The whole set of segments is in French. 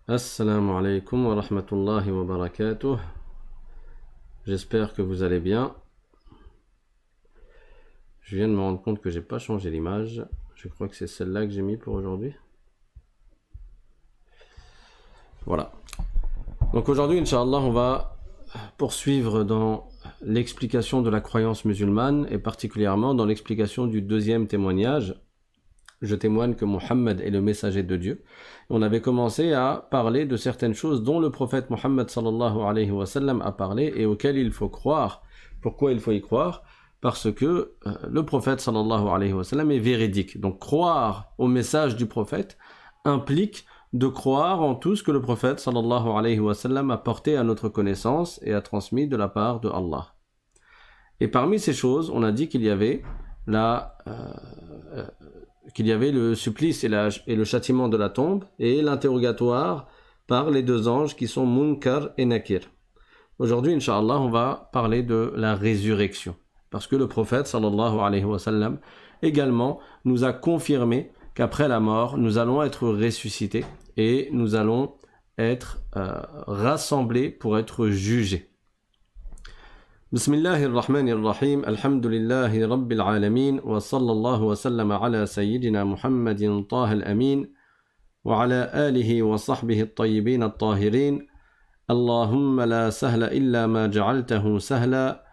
Assalamu alaikum wa rahmatullahi wa barakatuh. J'espère que vous allez bien. Je viens de me rendre compte que j'ai pas changé l'image. Je crois que c'est celle-là que j'ai mis pour aujourd'hui. Voilà. Donc aujourd'hui, Inch'Allah, on va poursuivre dans l'explication de la croyance musulmane et particulièrement dans l'explication du deuxième témoignage. Je témoigne que Mohammed est le messager de Dieu. On avait commencé à parler de certaines choses dont le prophète Mohammed sallallahu alayhi wa sallam a parlé et auxquelles il faut croire. Pourquoi il faut y croire? Parce que le prophète sallallahu alayhi wa sallam est véridique. Donc croire au message du prophète implique de croire en tout ce que le prophète sallallahu alayhi wa sallam a porté à notre connaissance et a transmis de la part de Allah. Et parmi ces choses, on a dit qu'il y avait le supplice et le châtiment de la tombe et l'interrogatoire par les deux anges qui sont Munkar et Nakir. Aujourd'hui, Inch'Allah, on va parler de la résurrection. Parce que le prophète, sallallahu alayhi wa sallam, également nous a confirmé qu'après la mort, nous allons être ressuscités et nous allons être rassemblés pour être jugés. بسم الله الرحمن الرحيم الحمد لله رب العالمين وصلى الله وسلم على سيدنا محمد طه الأمين وعلى آله وصحبه الطيبين الطاهرين اللهم لا سهل إلا ما جعلته سهلا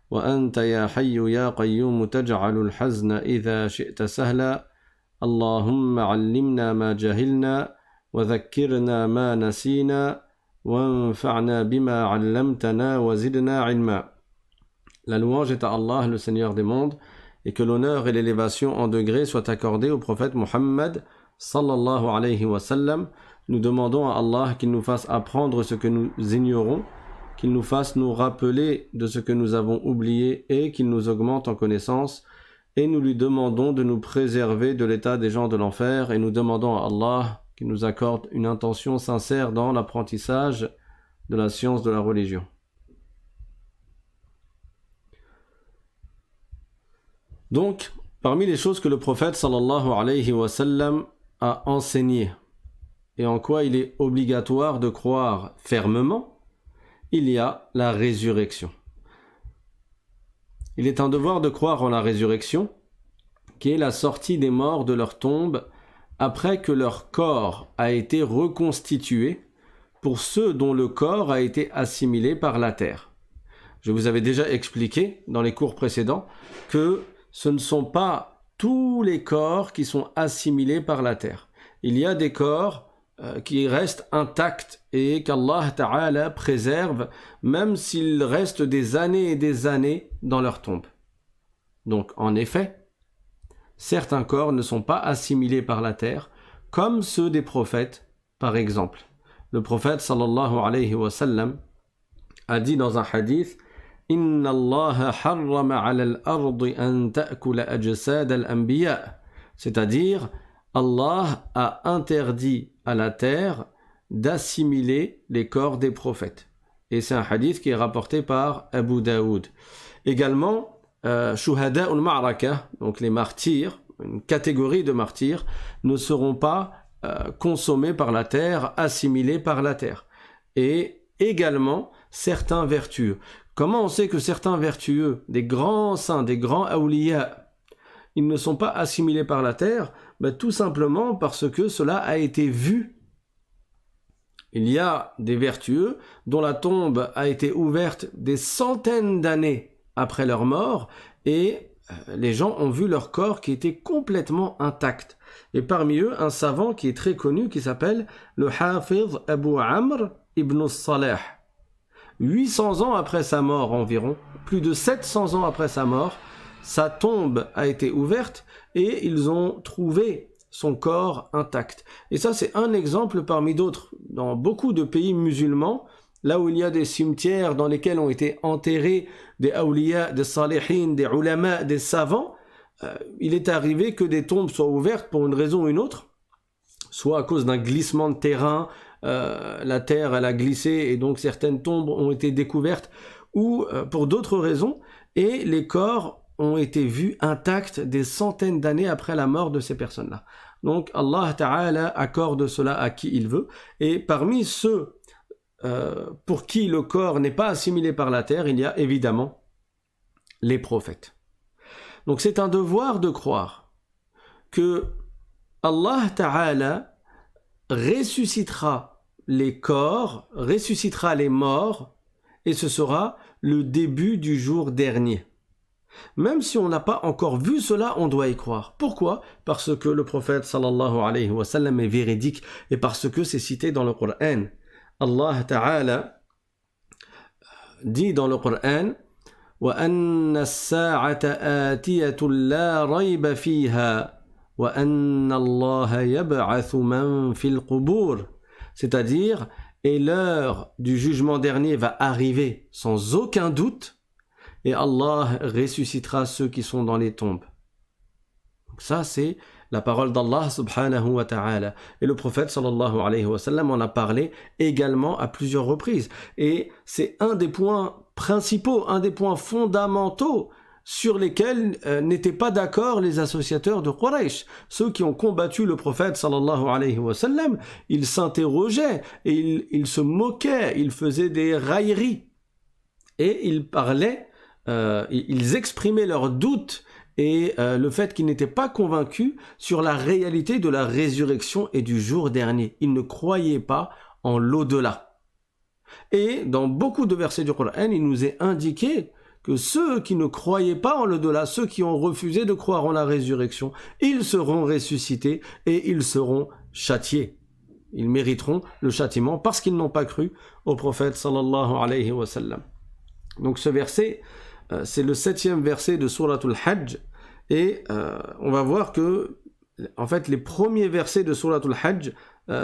وأنت يا حي يا قيوم تجعل الحزن إذا شئت سهلا اللهم علمنا ما جهلنا وذكرنا ما نسينا وانفعنا بما علمتنا وزدنا علما. La louange est à Allah, le Seigneur des mondes, et que l'honneur et l'élévation en degrés soient accordés au prophète Muhammad sallallahu alayhi wa sallam. Nous demandons à Allah qu'il nous fasse apprendre ce que nous ignorons, qu'il nous fasse nous rappeler de ce que nous avons oublié et qu'il nous augmente en connaissance. Et nous lui demandons de nous préserver de l'état des gens de l'enfer et nous demandons à Allah qu'il nous accorde une intention sincère dans l'apprentissage de la science de la religion. Donc, parmi les choses que le prophète sallallahu alayhi wa sallam a enseigné et en quoi il est obligatoire de croire fermement, il y a la résurrection. Il est un devoir de croire en la résurrection, qui est la sortie des morts de leur tombe après que leur corps a été reconstitué pour ceux dont le corps a été assimilé par la terre. Je vous avais déjà expliqué dans les cours précédents que ce ne sont pas tous les corps qui sont assimilés par la terre. Il y a des corps qui restent intacts et qu'Allah Ta'ala préserve même s'ils restent des années et des années dans leur tombe. Donc en effet, certains corps ne sont pas assimilés par la terre comme ceux des prophètes par exemple. Le prophète sallallahu alayhi wa sallam a dit dans un hadith إن الله حرم على الأرض أن تأكل أجساد الأنبياء. C'est-à-dire, Allah a interdit à la terre d'assimiler les corps des prophètes. Et c'est un hadith qui est rapporté par Abu Daoud. Également, Shuhada al-Ma'raka, donc les martyrs, une catégorie de martyrs, ne seront pas consommés par la terre, assimilés par la terre. Et également, certains vertueux. Comment on sait que certains vertueux, des grands saints, des grands awliya, ils ne sont pas assimilés par la terre? Tout simplement parce que cela a été vu. Il y a des vertueux dont la tombe a été ouverte des centaines d'années après leur mort et les gens ont vu leur corps qui était complètement intact. Et parmi eux, un savant qui est très connu qui s'appelle le Hafiz Abu Amr ibn Salah. 800 ans après sa mort environ, plus de 700 ans après sa mort, sa tombe a été ouverte et ils ont trouvé son corps intact. Et ça, c'est un exemple parmi d'autres. Dans beaucoup de pays musulmans, là où il y a des cimetières dans lesquels ont été enterrés des awliya, des salihin, des ulama, des savants, il est arrivé que des tombes soient ouvertes pour une raison ou une autre, soit à cause d'un glissement de terrain, la terre elle a glissé et donc certaines tombes ont été découvertes, ou pour d'autres raisons, et les corps ont été vus intacts des centaines d'années après la mort de ces personnes-là. Donc Allah Ta'ala accorde cela à qui il veut. Et parmi ceux pour qui le corps n'est pas assimilé par la terre, il y a évidemment les prophètes. Donc c'est un devoir de croire que Allah Ta'ala ressuscitera les corps, ressuscitera les morts, et ce sera le début du jour dernier. Même si on n'a pas encore vu cela, on doit y croire. Pourquoi? Parce que le prophète sallallahu alayhi wa sallam est véridique et parce que c'est cité dans le Coran. Allah Ta'ala dit dans le Coran وَأَنَّ السَّاعَةَ آتِيَةٌ لَا رَيْبَ فِيهَا وَأَنَّ اللَّهَ يَبْعَثُ مَنْ فِي الْقُبُورِ, c'est-à-dire, et l'heure du jugement dernier va arriver sans aucun doute, et Allah ressuscitera ceux qui sont dans les tombes. Donc ça, c'est la parole d'Allah subhanahu wa ta'ala. Et le prophète sallallahu alayhi wa sallam en a parlé également à plusieurs reprises. Et c'est un des points principaux, un des points fondamentaux sur lesquels n'étaient pas d'accord les associateurs de Quraysh. Ceux qui ont combattu le prophète sallallahu alayhi wa sallam, ils s'interrogeaient et ils se moquaient, ils faisaient des railleries. Et ils parlaient, ils exprimaient leurs doutes et le fait qu'ils n'étaient pas convaincus sur la réalité de la résurrection et du jour dernier. Ils ne croyaient pas en l'au-delà. Et dans beaucoup de versets du Coran, il nous est indiqué que ceux qui ne croyaient pas en l'au-delà, ceux qui ont refusé de croire en la résurrection, ils seront ressuscités et ils seront châtiés. Ils mériteront le châtiment parce qu'ils n'ont pas cru au prophète sallallahu alayhi wa sallam. Donc ce verset, c'est le 7e verset de Suratul Hajj. Et on va voir que, en fait, les premiers versets de Suratul Hajj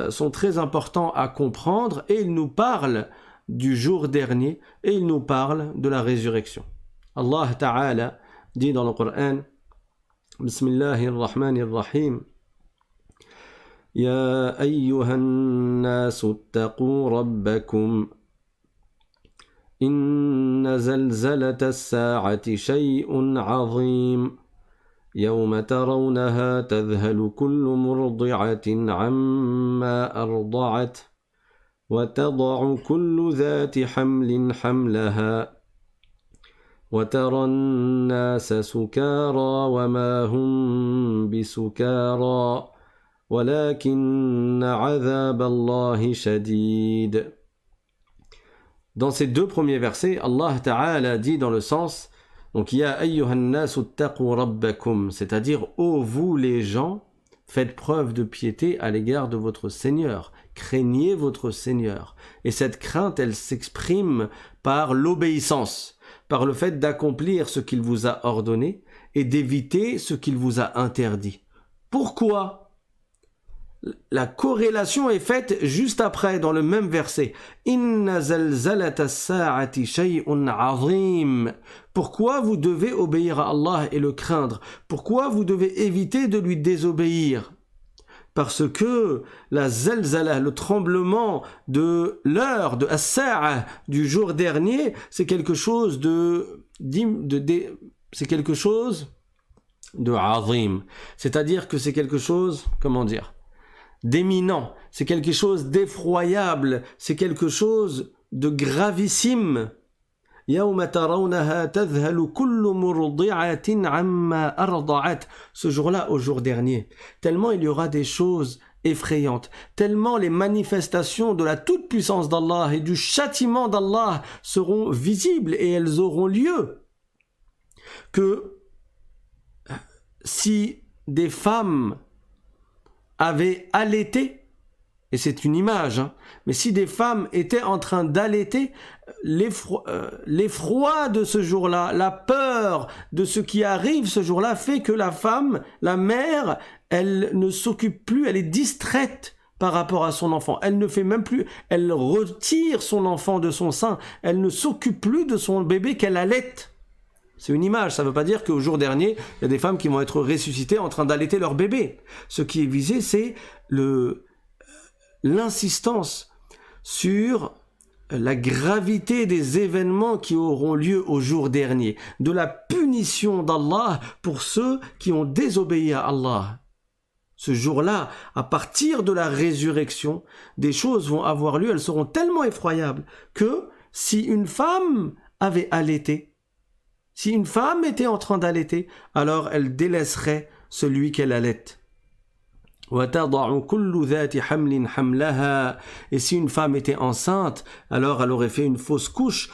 sont très importants à comprendre et ils nous parlent du jour dernier et ils nous parlent de la résurrection. Allah Ta'ala dit dans le Coran, Bismillahirrahmanirrahim, Ya ayyuhan nasu attaqu rabbakum, inna zalzalata as-sa'ati shay'un 'azim. يوم ترونها تذهل كل مرضعة عما أرضعت وتضع كل ذات حمل حملها وترى الناس سكارى وما هم بسكارى ولكن عذاب الله شديد. Dans ces deux premiers versets, Allah Ta'ala dit dans le sens donc, ya ayyuhan nasu attaqu rabbakum, c'est-à-dire, ô vous les gens, faites preuve de piété à l'égard de votre Seigneur, craignez votre Seigneur. Et cette crainte, elle s'exprime par l'obéissance, par le fait d'accomplir ce qu'il vous a ordonné et d'éviter ce qu'il vous a interdit. Pourquoi? La corrélation est faite juste après, dans le même verset. Inna zalzalata as-sa'ati shay'un 'azim. Pourquoi vous devez obéir à Allah et le craindre? Pourquoi vous devez éviter de lui désobéir? Parce que la zalzala, le tremblement de l'heure, de as-sa'a, du jour dernier, c'est quelque chose c'est quelque chose de 'azim. C'est-à-dire que c'est quelque chose, comment dire, d'éminent, c'est quelque chose d'effroyable, c'est quelque chose de gravissime. Ce jour-là, au jour dernier, tellement il y aura des choses effrayantes, tellement les manifestations de la toute-puissance d'Allah et du châtiment d'Allah seront visibles et elles auront lieu, que si des femmes avaient allaité, et c'est une image, mais si des femmes étaient en train d'allaiter, l'effroi de ce jour-là, la peur de ce qui arrive ce jour-là fait que la femme, la mère, elle ne s'occupe plus, elle est distraite par rapport à son enfant. Elle ne fait même plus, elle retire son enfant de son sein, elle ne s'occupe plus de son bébé qu'elle allaite. C'est une image, ça ne veut pas dire qu'au jour dernier, il y a des femmes qui vont être ressuscitées en train d'allaiter leur bébé. Ce qui est visé, c'est l'insistance sur la gravité des événements qui auront lieu au jour dernier, de la punition d'Allah pour ceux qui ont désobéi à Allah Ce jour-là, à partir de la résurrection, des choses vont avoir lieu, elles seront tellement effroyables que si une femme avait allaité, si une femme était en train d'allaiter, alors elle délaisserait celui qu'elle allaite. Et si une femme était enceinte, alors elle aurait fait une fausse couche.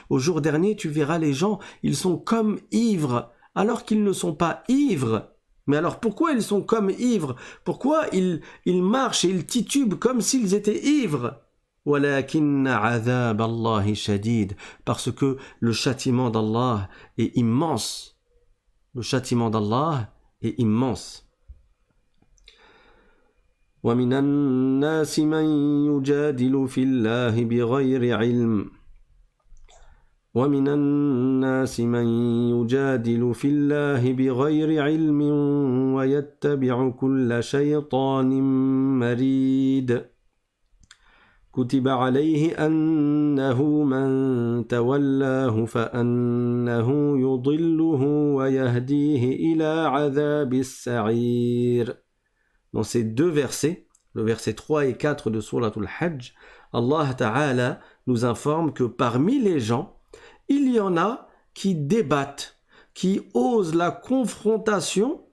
Au jour dernier, tu verras les gens, ils sont comme ivres, alors qu'ils ne sont pas ivres. Mais alors pourquoi ils sont comme ivres? Pourquoi ils marchent et ils titubent comme s'ils étaient ivres? Parce que le châtiment d'Allah est immense. Le châtiment d'Allah est immense. وَمِنَ النَّاسِ مَن يُجَادِلُ فِي اللَّهِ بِغَيْرِ عِلْمٍ وَمِنَ النَّاسِ مَن يُجَادِلُ فِي اللَّهِ بِغَيْرِ عِلْمٍ وَيَتَّبِعُ كُلَّ شَيْطَانٍ مَرِيدٍ كتب عليه أنه من تولاه فأنه يضله ويهديه إلى عذاب السعير. Dans ces deux versets, le verset 3 et 4 de Sourate Al-Hajj, Allah Ta'ala nous informe que parmi les gens, il y en a qui débattent, qui osent la confrontation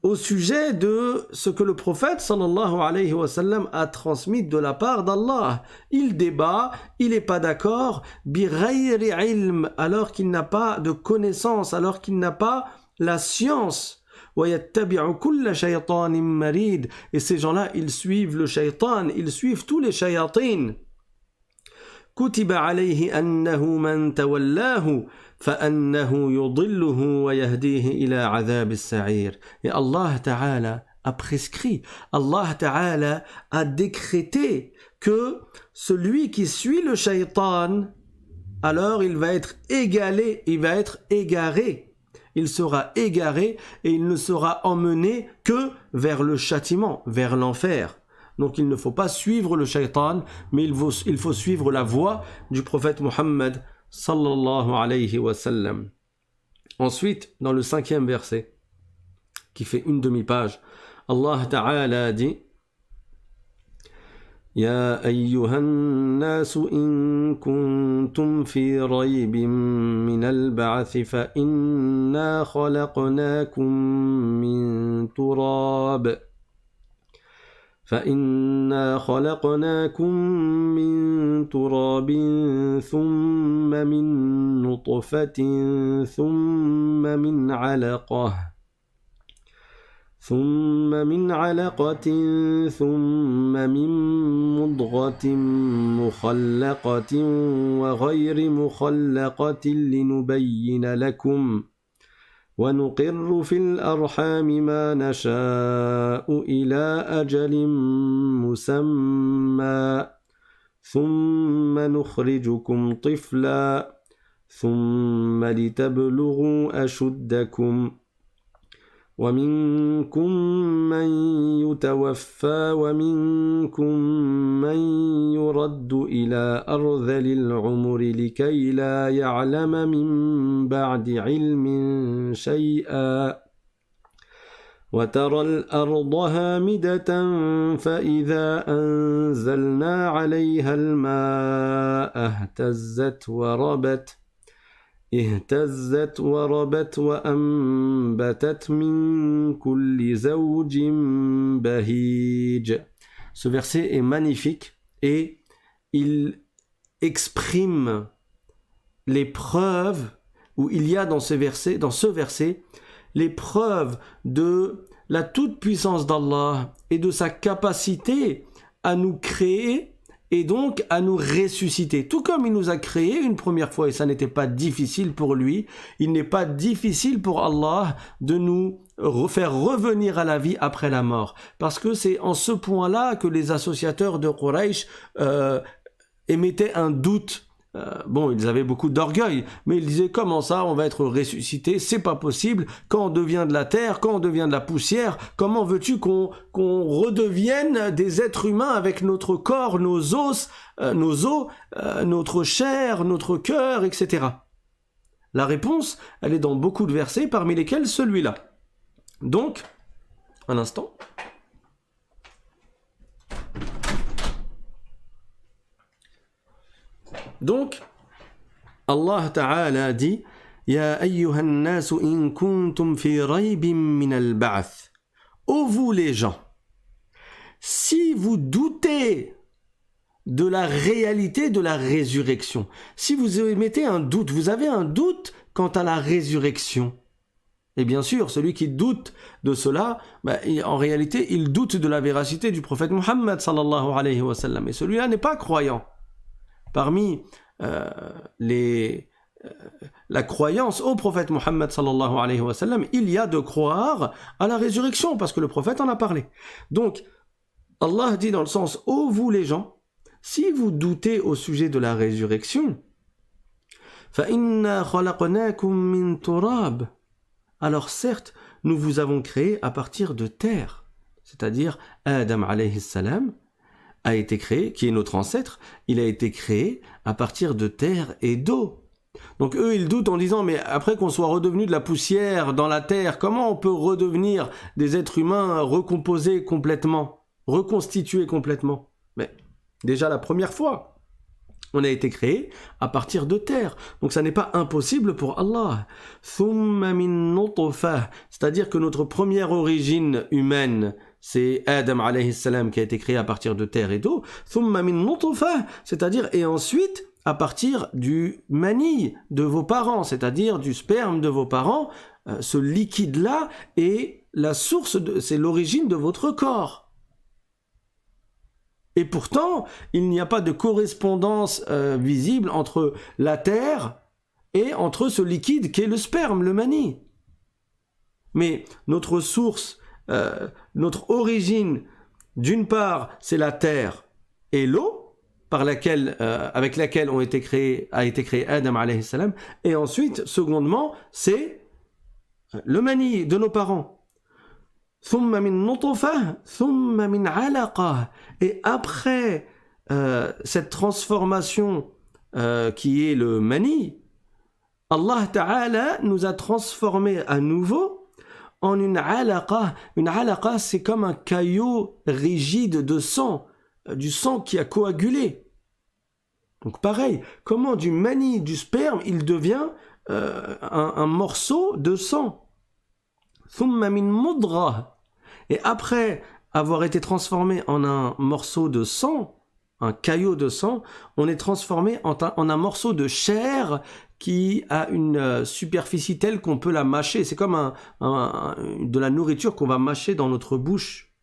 au sujet de ce que le prophète sallallahu alayhi wa sallam a transmis de la part d'Allah. Il débat, il n'est pas d'accord, bi ghayri ilm, alors qu'il n'a pas de connaissance, alors qu'il n'a pas la science. Wa yattabi'u kulla shaytanin marid. Et ces gens-là, ils suivent le shaytan, ils suivent tous les shayatines. كتب عليه أنه من تولاه فأنه يضله ويهديه إلى عذاب السعير. Et Allah Ta'ala a prescrit, Allah Ta'ala a décrété que celui qui suit le shaytan, alors il va être égalé, il va être égaré. Il sera égaré et il ne sera emmené que vers le châtiment, vers l'enfer. Donc il ne faut pas suivre le shaitan, mais il faut suivre la voie du prophète Muhammad sallallahu alayhi wa sallam. Ensuite, dans le 5e verset, qui fait une demi-page, Allah Ta'ala dit يا أيها الناس إن كنتم في ريب من البعث فإنا خلقناكم من تراب ثم من نطفة ثم من علقة ثم من مضغة مخلقة وغير مخلقة لنبين لكم ونقر في الأرحام ما نشاء إلى أجل مسمى ثم نخرجكم طفلا ثم لتبلغوا أشدكم ومنكم من يتوفى ومنكم من يرد إلى أرذل العمر لكي لا يعلم من بعد علم شيئا وترى الأرض هامدة فإذا أنزلنا عليها الماء اهتزت وربت وأنبتت من كل زوج بهيج. Ce verset est magnifique et il exprime les preuves où il y a dans ce verset les preuves de la toute-puissance d'Allah et de sa capacité à nous créer et donc à nous ressusciter. Tout comme il nous a créés une première fois et ça n'était pas difficile pour lui, il n'est pas difficile pour Allah de nous faire revenir à la vie après la mort. Parce que c'est en ce point-là que les associateurs de Quraysh émettaient un doute. Ils avaient beaucoup d'orgueil, mais ils disaient comment ça on va être ressuscité, c'est pas possible, quand on devient de la terre, quand on devient de la poussière, comment veux-tu qu'on redevienne des êtres humains avec notre corps, nos os, notre chair, notre cœur, etc. La réponse, elle est dans beaucoup de versets, parmi lesquels celui-là. Donc, un instant. Donc, Allah Ta'ala dit Ya ayyuhan nasu in kuntum fi raybin min al-ba'th. Ô vous les gens, si vous doutez de la réalité de la résurrection, si vous émettez un doute, vous avez un doute quant à la résurrection, et bien sûr, celui qui doute de cela, en réalité, il doute de la véracité du prophète Muhammad sallallahu alayhi wa sallam, et celui-là n'est pas croyant. Parmi la croyance au prophète Muhammad sallallahu alayhi wa sallam, il y a de croire à la résurrection, parce que le prophète en a parlé. Donc, Allah dit dans le sens, ô vous les gens, si vous doutez au sujet de la résurrection, فَإِنَّا خَلَقْنَاكُم مِّن تُرَابٍ. Alors certes, nous vous avons créé à partir de terre, c'est-à-dire Adam alayhi salam a été créé, qui est notre ancêtre, il a été créé à partir de terre et d'eau. Donc eux, ils doutent en disant, mais après qu'on soit redevenu de la poussière dans la terre, comment on peut redevenir des êtres humains recomposés complètement, reconstitués complètement? Mais déjà la première fois, on a été créé à partir de terre. Donc ça n'est pas impossible pour Allah. C'est-à-dire que notre première origine humaine, c'est Adam alayhi salam qui a été créé à partir de terre et d'eau. C'est-à-dire, et ensuite, à partir du mani de vos parents, c'est-à-dire du sperme de vos parents, ce liquide-là est la source, c'est l'origine de votre corps. Et pourtant, il n'y a pas de correspondance visible entre la terre et entre ce liquide qu'est le sperme, le mani. Mais notre source, notre origine, d'une part, c'est la terre et l'eau, avec laquelle a été créé Adam alayhi salam, et ensuite, secondement, c'est le mani de nos parents. Et après cette transformation qui est le mani, Allah Ta'ala nous a transformés à nouveau en une alaqa. Une alaqa, c'est comme un caillot rigide de sang, du sang qui a coagulé. Donc pareil, comment du mani, du sperme, il devient un morceau de sang. Et après avoir été transformé en un morceau de sang, un caillot de sang, on est transformé en un morceau de chair qui a une superficie telle qu'on peut la mâcher. C'est comme de la nourriture qu'on va mâcher dans notre bouche.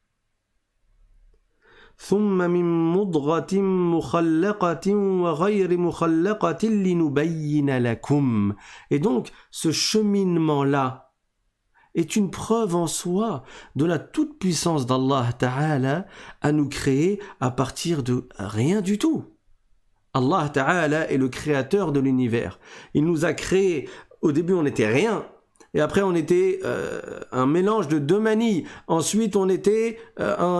Et donc, ce cheminement-là est une preuve en soi de la toute-puissance d'Allah Ta'ala à nous créer à partir de rien du tout. Allah Ta'ala est le créateur de l'univers. Il nous a créés, au début on n'était rien, et après on était un mélange de deux manies, ensuite on était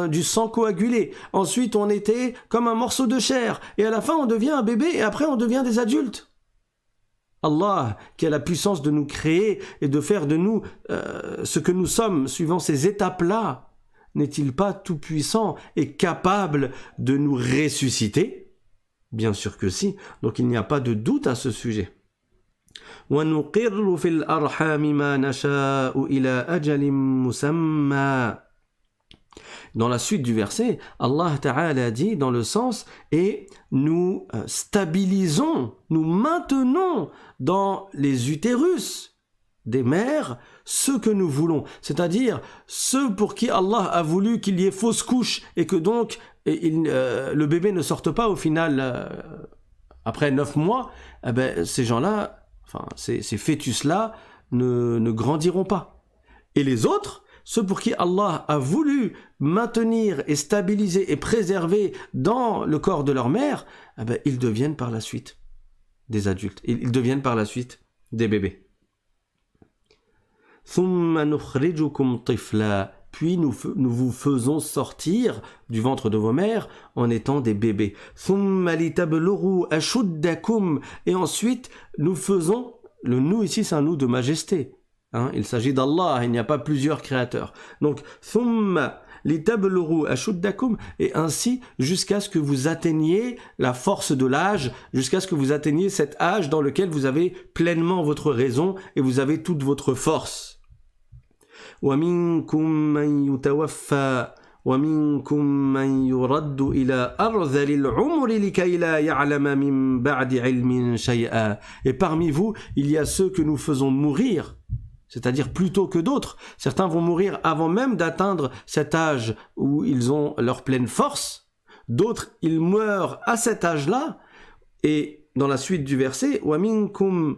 du sang coagulé, ensuite on était comme un morceau de chair, et à la fin on devient un bébé, et après on devient des adultes. Allah, qui a la puissance de nous créer et de faire de nous ce que nous sommes, suivant ces étapes-là, n'est-il pas tout-puissant et capable de nous ressusciter? Bien sûr que si, donc il n'y a pas de doute à ce sujet. وَنُقِرُّ فِي الْأَرْحَامِ مَا نَشَاءُ إِلَى أَجَلٍ مُّسَمًّى. Dans la suite du verset, Allah Ta'ala dit dans le sens « Et nous stabilisons, nous maintenons dans les utérus des mères ce que nous voulons. » C'est-à-dire ceux pour qui Allah a voulu qu'il y ait fausse couche et que donc le bébé ne sorte pas au final après 9 mois, ces gens-là, ces fœtus-là ne grandiront pas. Et les autres, ceux pour qui Allah a voulu maintenir et stabiliser et préserver dans le corps de leur mère, ils deviennent par la suite des adultes. Ils deviennent par la suite des bébés. Puis nous vous faisons sortir du ventre de vos mères en étant des bébés. Et ensuite nous faisons Le nous ici, c'est un nous de majesté. Il s'agit d'Allah, il n'y a pas plusieurs créateurs. Donc, thumma litablughu ashuddakum, et ainsi jusqu'à ce que vous atteigniez la force de l'âge, jusqu'à ce que vous atteigniez cet âge dans lequel vous avez pleinement votre raison et vous avez toute votre force. Wa minkum man yutawaffa وَمِنْكُمْ مَنْ يُرَدُّ إِلَى أَرْذَلِ الْعُمُرِ لِكَيْ لَا يَعْلَمَ مِنْ بَعْدِ عِلْمٍ شَيْئًا. Et parmi vous, il y a ceux que nous faisons mourir, c'est-à-dire plus tôt que d'autres. Certains vont mourir avant même d'atteindre cet âge où ils ont leur pleine force. D'autres, ils meurent à cet âge-là. Et dans la suite du verset, وَمِنْكُمْ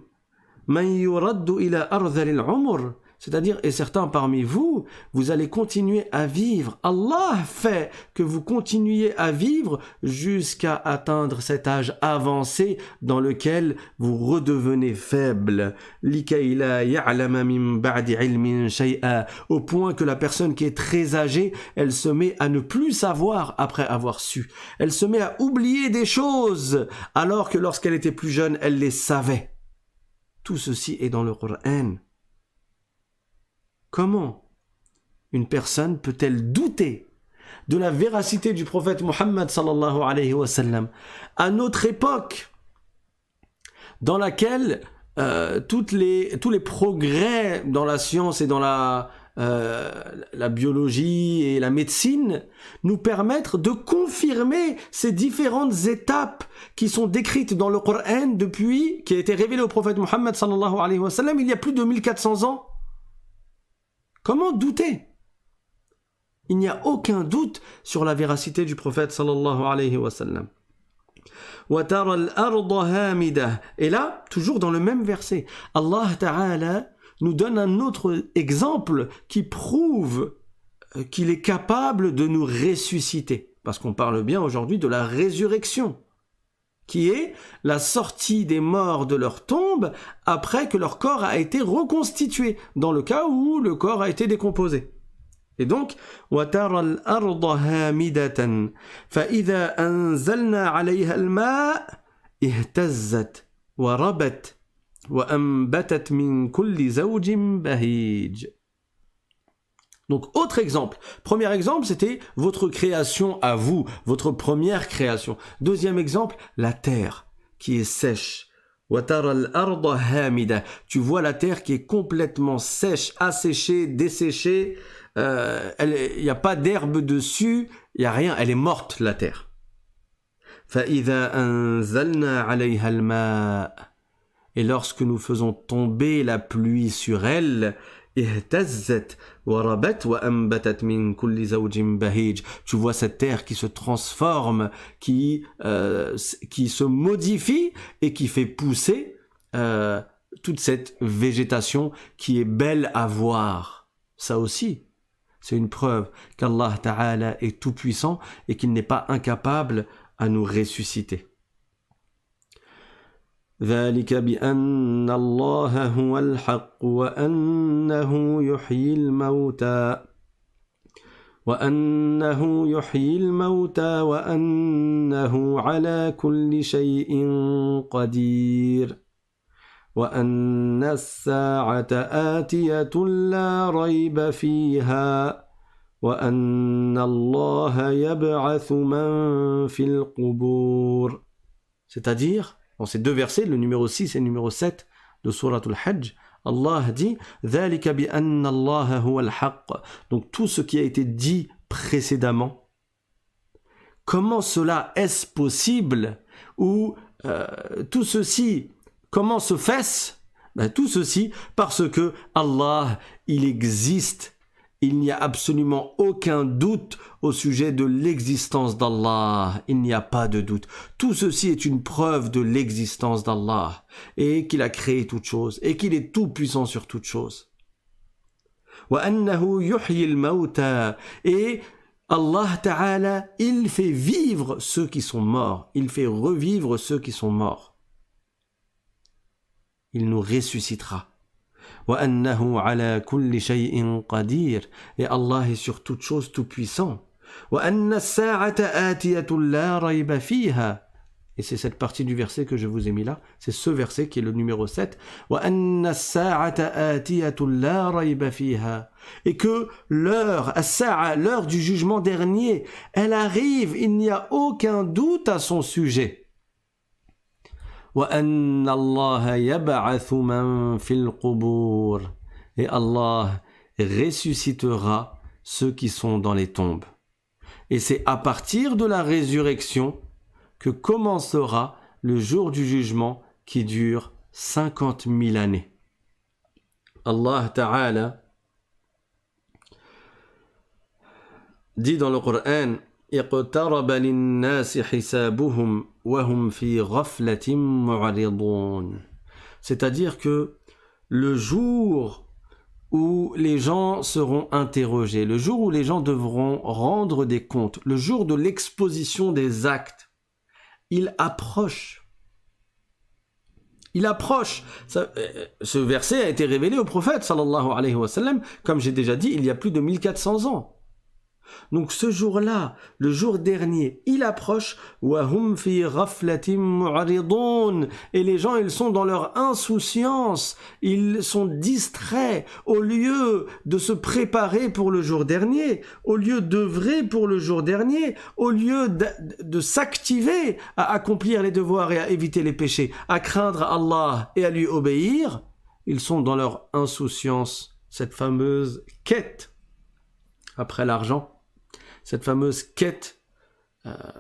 مَنْ يُرَدُّ إِلَى أَرْذَلِ الْعُمُرِ, c'est-à-dire, et certains parmi vous, vous allez continuer à vivre. Allah fait que vous continuiez à vivre jusqu'à atteindre cet âge avancé dans lequel vous redevenez faible. لِكَيْ لَا يَعْلَمَ مِنْ بَعْدِ عِلْمٍ شَيْئًا, au point que la personne qui est très âgée, elle se met à ne plus savoir après avoir su. Elle se met à oublier des choses, alors que lorsqu'elle était plus jeune, elle les savait. Tout ceci est dans le Coran. Comment une personne peut-elle douter de la véracité du prophète Muhammad sallallahu alayhi wa sallam à notre époque dans laquelle tous les progrès dans la science et dans la biologie et la médecine nous permettent de confirmer ces différentes étapes qui sont décrites dans le Coran qui a été révélé au prophète Muhammad sallallahu alayhi wa sallam il y a plus de 1400 ans. Comment douter? Il n'y a aucun doute sur la véracité du prophète sallallahu alayhi wa sallam. Et là, toujours dans le même verset, Allah Ta'ala nous donne un autre exemple qui prouve qu'il est capable de nous ressusciter. Parce qu'on parle bien aujourd'hui de la résurrection, qui est la sortie des morts de leur tombe après que leur corps a été reconstitué, dans le cas où le corps a été décomposé. Et donc, وَتَرَى الْأَرْضَ هَامِدَةً فَإِذَا أَنزَلْنَا عَلَيْهَا الْمَاءَ اهْتَزَّتْ وَرَبَتْ وَأَنْبَتَتْ مِنْ كُلِّ زَوْجٍ بَهِيجٍ. Donc, autre exemple. Premier exemple, c'était votre création à vous, votre première création. Deuxième exemple, la terre qui est sèche. وَتَرَى الْأَرْضَ هَامِدَةً. Tu vois la terre qui est complètement sèche, asséchée, desséchée. Il n'y a pas d'herbe dessus, il n'y a rien, elle est morte, la terre. فَإِذَا أَنزَلْنَا عَلَيْهَا الْمَاءَ. Et lorsque nous faisons tomber la pluie sur elle, اهتزت وربت وأنبتت من كل زوج بهيج. Tu vois cette terre qui se transforme, qui se modifie et qui fait pousser toute cette végétation qui est belle à voir. Ça aussi, c'est une preuve qu'Allah Ta'ala est tout puissant et qu'il n'est pas incapable à nous ressusciter. ذلك بأن الله هو الحق وأنه يحيي الموتى وأنه على كل شيء قدير وأن الساعة آتية لا ريب فيها وأن الله يبعث من في القبور. C'est-à-dire, dans ces deux versets, le numéro 6 et le numéro 7 de Surat al-Hajj, Allah dit ذَلِكَ بِأَنَّ اللَّهَ هُوَ الْحَقِّ. Donc tout ce qui a été dit précédemment, comment cela est-ce possible? Ou tout ceci, comment se fait-ce? Tout ceci parce que Allah, il existe. Il n'y a absolument aucun doute au sujet de l'existence d'Allah. Il n'y a pas de doute. Tout ceci est une preuve de l'existence d'Allah et qu'il a créé toute chose et qu'il est tout puissant sur toute chose. وَأَنَّهُ يُحْيِي الْمَوْتَى. Et Allah Ta'ala, il fait vivre ceux qui sont morts. Il fait revivre ceux qui sont morts. Il nous ressuscitera. وَأَنَّهُ عَلَى كُلِّ شَيْءٍ قَدِيرٌ. Et Allah est sur toute chose tout puissant. وَأَنَّ السَّاعَةَ آتِيَةٌ لَا رَيْبَ فِيهَا. Et c'est cette partie du verset que je vous ai mis là. C'est ce verset qui est le numéro 7. وَأَنَّ السَّاعَةَ آتِيَةٌ لَا رَيْبَ فِيهَا. Et que l'heure, l'heure du jugement dernier, elle arrive, il n'y a aucun doute à son sujet. وَأَنَّ اللَّهَ يَبْعَثُ مَنْ فِي الْقُبُورِ. Et Allah ressuscitera ceux qui sont dans les tombes. Et c'est à partir de la résurrection que commencera le jour du jugement qui dure 50 000 années. Allah Ta'ala dit dans le Coran اقترب للناس حسابهم وهم في غفلة معرضون. C'est-à-dire que le jour où les gens seront interrogés, le jour où les gens devront rendre des comptes, le jour de l'exposition des actes, il approche. Il approche. Ce verset a été révélé au prophète, sallallahu alayhi wa sallam, comme j'ai déjà dit, il y a plus de 1400 ans. Donc ce jour-là, le jour dernier, il approche. وَهُمْ فِي غَفْلَةٍ مُعْرِضُونَ. Et les gens, ils sont dans leur insouciance, ils sont distraits. Au lieu de se préparer pour le jour dernier, au lieu d'œuvrer pour le jour dernier, au lieu de s'activer à accomplir les devoirs et à éviter les péchés, à craindre Allah et à lui obéir, ils sont dans leur insouciance, cette fameuse quête après l'argent, cette fameuse quête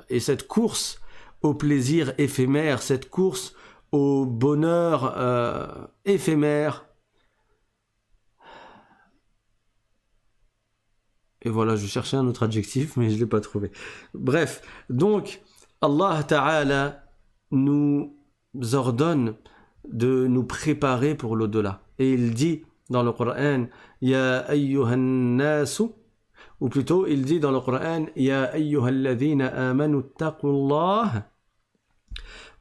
et cette course au plaisir éphémère, cette course au bonheur éphémère. Et voilà, je cherchais un autre adjectif, mais je ne l'ai pas trouvé. Bref, donc, Allah Ta'ala nous ordonne de nous préparer pour l'au-delà. Et il dit dans le Coran, « Ya ayyuhan nasu » ou plutôt, il dit dans le Coran, « Ya ayyuhalladhina amanu taqullah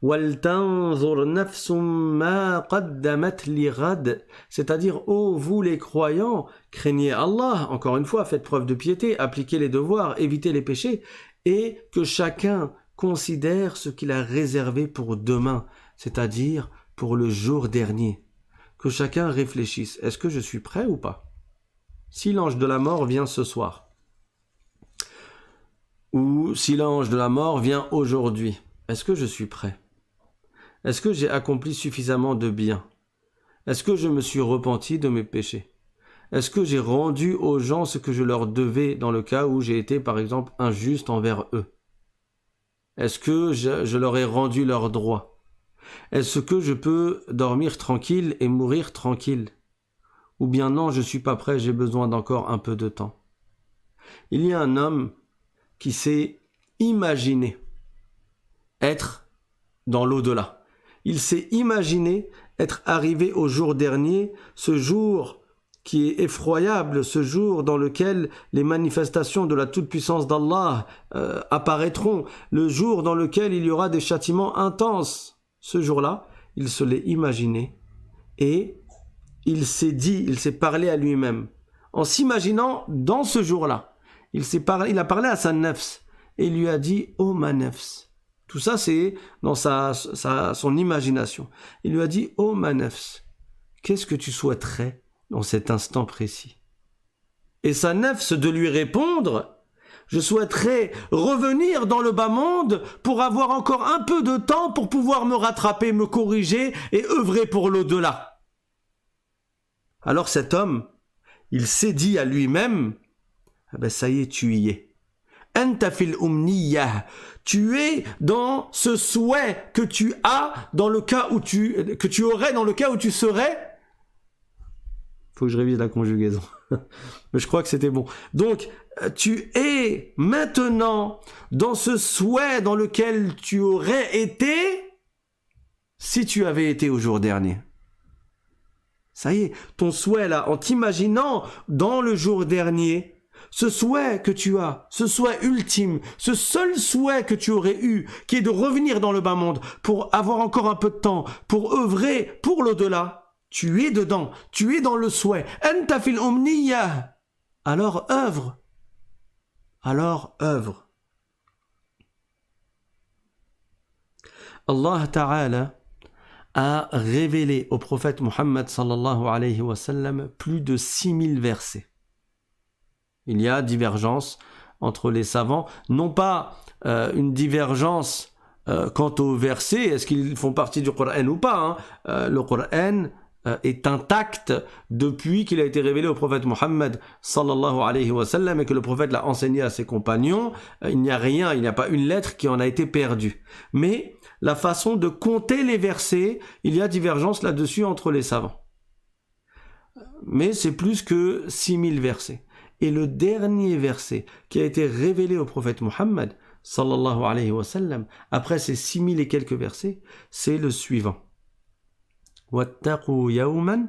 wal tanzur nafsum ma qaddamat lighad » c'est-à-dire, ô vous les croyants, craignez Allah, encore une fois, faites preuve de piété, appliquez les devoirs, évitez les péchés, et que chacun considère ce qu'il a réservé pour demain, c'est-à-dire pour le jour dernier. Que chacun réfléchisse, est-ce que je suis prêt ou pas? Si l'ange de la mort vient ce soir, ou si l'ange de la mort vient aujourd'hui, est-ce que je suis prêt? Est-ce que j'ai accompli suffisamment de bien? Est-ce que je me suis repenti de mes péchés? Est-ce que j'ai rendu aux gens ce que je leur devais dans le cas où j'ai été, par exemple, injuste envers eux? Est-ce que je leur ai rendu leurs droits? Est-ce que je peux dormir tranquille et mourir tranquille? Ou bien non, je ne suis pas prêt, j'ai besoin d'encore un peu de temps. Il y a un homme qui s'est imaginé être dans l'au-delà. Il s'est imaginé être arrivé au jour dernier, ce jour qui est effroyable, ce jour dans lequel les manifestations de la toute-puissance d'Allah apparaîtront, le jour dans lequel il y aura des châtiments intenses. Ce jour-là, il se l'est imaginé et il s'est dit, il s'est parlé à lui-même, en s'imaginant dans ce jour-là. Il a parlé à sa nefs et il lui a dit « Oh ma nefs ». Tout ça, c'est dans son imagination. Il lui a dit « Oh ma nefs, qu'est-ce que tu souhaiterais dans cet instant précis ?» Et sa nefs de lui répondre « Je souhaiterais revenir dans le bas monde pour avoir encore un peu de temps pour pouvoir me rattraper, me corriger et œuvrer pour l'au-delà. » Alors cet homme, il s'est dit à lui-même « Ah ben ça y est, tu y es. Anta fil umniyah. Tu es dans ce souhait que tu as dans le cas où que tu aurais dans le cas où tu serais. Faut que je révise la conjugaison. Mais je crois que c'était bon. Donc, tu es maintenant dans ce souhait dans lequel tu aurais été si tu avais été au jour dernier. Ça y est, ton souhait là, en t'imaginant dans le jour dernier, ce souhait que tu as, ce souhait ultime, ce seul souhait que tu aurais eu, qui est de revenir dans le bas monde pour avoir encore un peu de temps, pour œuvrer pour l'au-delà, tu es dedans, tu es dans le souhait. Anta fil umniyah. Alors œuvre. Alors œuvre. Allah Ta'ala a révélé au prophète Muhammad sallallahu alayhi wa sallam plus de 6000 versets. Il y a divergence entre les savants, non pas une divergence quant aux versets, est-ce qu'ils font partie du Coran ou pas, hein. Le Coran est intact depuis qu'il a été révélé au prophète Muhammad sallallahu alayhi wa sallam et que le prophète l'a enseigné à ses compagnons. Il n'y a rien, il n'y a pas une lettre qui en a été perdue. Mais la façon de compter les versets, il y a divergence là-dessus entre les savants. Mais c'est plus que 6000 versets. Et le dernier verset qui a été révélé au prophète Muhammad sallallahu alayhi wa sallam, après ces 6000 et quelques versets, c'est le suivant. وَاتَّقُوا يَوْمًا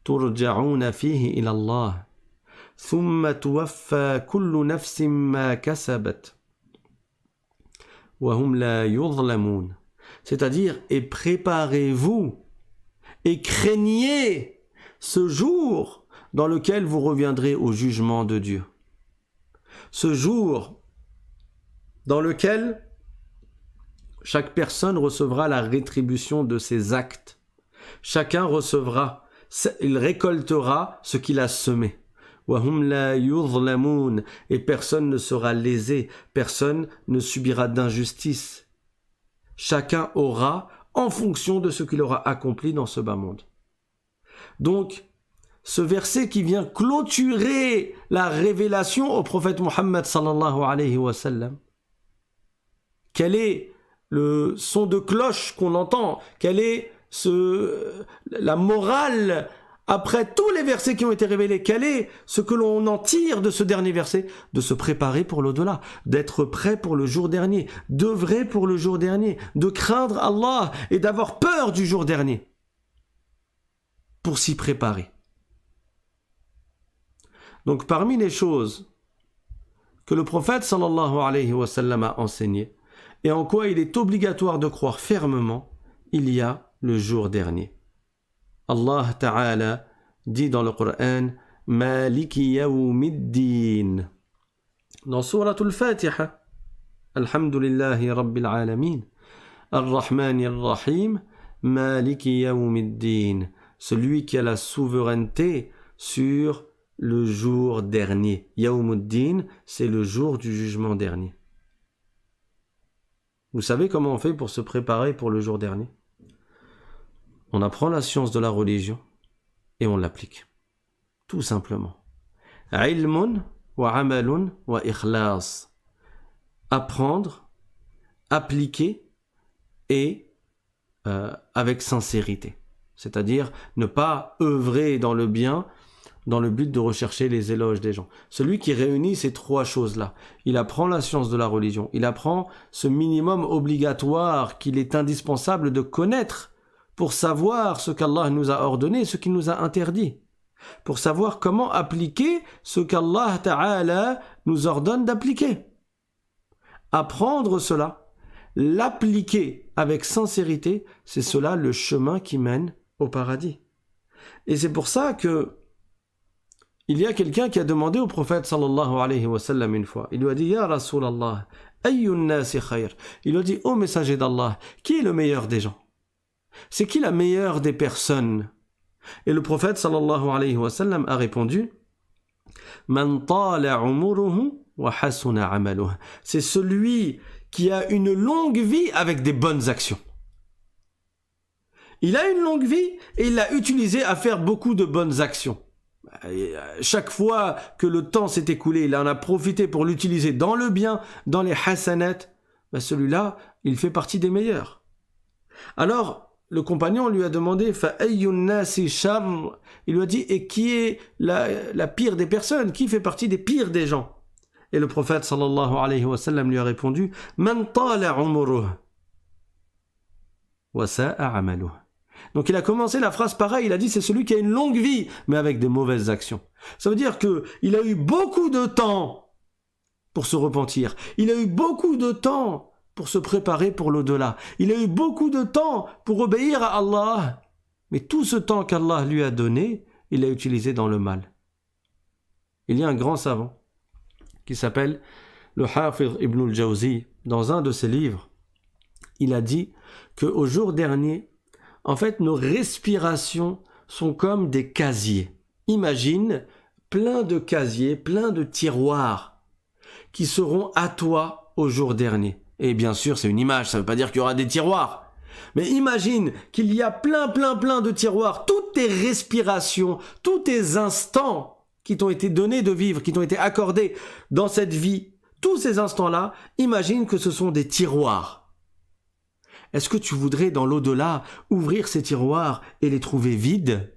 تُرْجَعُونَ فِيهِ إِلَى اللَّهِ ثُمَّ تُوَفَّى كُلُّ نَفْسٍ مَا كَسَبَتْ وَهُمْ لَا يُظْلَمُونَ. C'est-à-dire, et préparez-vous et craignez ce jour dans lequel vous reviendrez au jugement de Dieu. Ce jour dans lequel chaque personne recevra la rétribution de ses actes. Chacun recevra, il récoltera ce qu'il a semé. وَهُمْ لَا يُظْلَمُونَ. Et personne ne sera lésé, personne ne subira d'injustice. Chacun aura en fonction de ce qu'il aura accompli dans ce bas monde. Donc, ce verset qui vient clôturer la révélation au prophète Muhammad sallallahu alayhi wa sallam, quel est le son de cloche qu'on entend? Quelle est la morale après tous les versets qui ont été révélés? Quel est ce que l'on en tire de ce dernier verset? De se préparer pour l'au-delà, d'être prêt pour le jour dernier, d'œuvrer pour le jour dernier, de craindre Allah et d'avoir peur du jour dernier pour s'y préparer. Donc parmi les choses que le prophète sallallahu alayhi wa sallam a enseignées et en quoi il est obligatoire de croire fermement, il y a le jour dernier. Allah Ta'ala dit dans le Coran Maliki yawmiddin. Dans Surah Al-Fatiha, Alhamdulillahi Rabbil Alamin, Ar-Rahman Ar-Rahim, Maliki yawmiddin. Celui qui a la souveraineté sur le jour dernier. Yawmuddin, c'est le jour du jugement dernier. Vous savez comment on fait pour se préparer pour le jour dernier? On apprend la science de la religion et on l'applique. Tout simplement. Ilmun wa amalun wa ikhlas. Apprendre, appliquer et avec sincérité. C'est-à-dire ne pas œuvrer dans le bien dans le but de rechercher les éloges des gens. Celui qui réunit ces trois choses-là, il apprend la science de la religion, il apprend ce minimum obligatoire qu'il est indispensable de connaître pour savoir ce qu'Allah nous a ordonné, ce qu'il nous a interdit, pour savoir comment appliquer ce qu'Allah Ta'ala nous ordonne d'appliquer. Apprendre cela, l'appliquer avec sincérité, c'est cela le chemin qui mène au paradis. Et c'est pour ça que il y a quelqu'un qui a demandé au prophète sallallahu alayhi wa sallam une fois. Il lui a dit Ya Rasulallah, ayyun nasi khayr. Il lui a dit ô messager d'Allah, qui est le meilleur des gens? C'est qui la meilleure des personnes? Et le prophète sallallahu alayhi wa sallam a répondu Man tala umuruhu wa hasuna amaluhu. C'est celui qui a une longue vie avec des bonnes actions. Il a une longue vie et il l'a utilisée à faire beaucoup de bonnes actions. Chaque fois que le temps s'est écoulé, il en a profité pour l'utiliser dans le bien, dans les hasanat, celui-là, il fait partie des meilleurs. Alors, le compagnon lui a demandé فَأَيُّ النَّاسِ شَرٌّ. Il lui a dit, et qui est la pire des personnes? Qui fait partie des pires des gens? Et le prophète sallallahu alayhi wa sallam lui a répondu مَنْ طَالَ عُمُرُهُ وَسَاءَ عَمَلُهُ. Donc il a commencé la phrase pareil, il a dit c'est celui qui a une longue vie, mais avec des mauvaises actions. Ça veut dire qu'il a eu beaucoup de temps pour se repentir. Il a eu beaucoup de temps pour se préparer pour l'au-delà. Il a eu beaucoup de temps pour obéir à Allah. Mais tout ce temps qu'Allah lui a donné, il l'a utilisé dans le mal. Il y a un grand savant qui s'appelle le Hafiz Ibn al-Jawzi. Dans un de ses livres, il a dit qu'au jour dernier, en fait, nos respirations sont comme des casiers. Imagine plein de casiers, plein de tiroirs qui seront à toi au jour dernier. Et bien sûr, c'est une image, ça ne veut pas dire qu'il y aura des tiroirs. Mais imagine qu'il y a plein de tiroirs, toutes tes respirations, tous tes instants qui t'ont été donnés de vivre, qui t'ont été accordés dans cette vie, tous ces instants-là, imagine que ce sont des tiroirs. Est-ce que tu voudrais, dans l'au-delà, ouvrir ces tiroirs et les trouver vides ?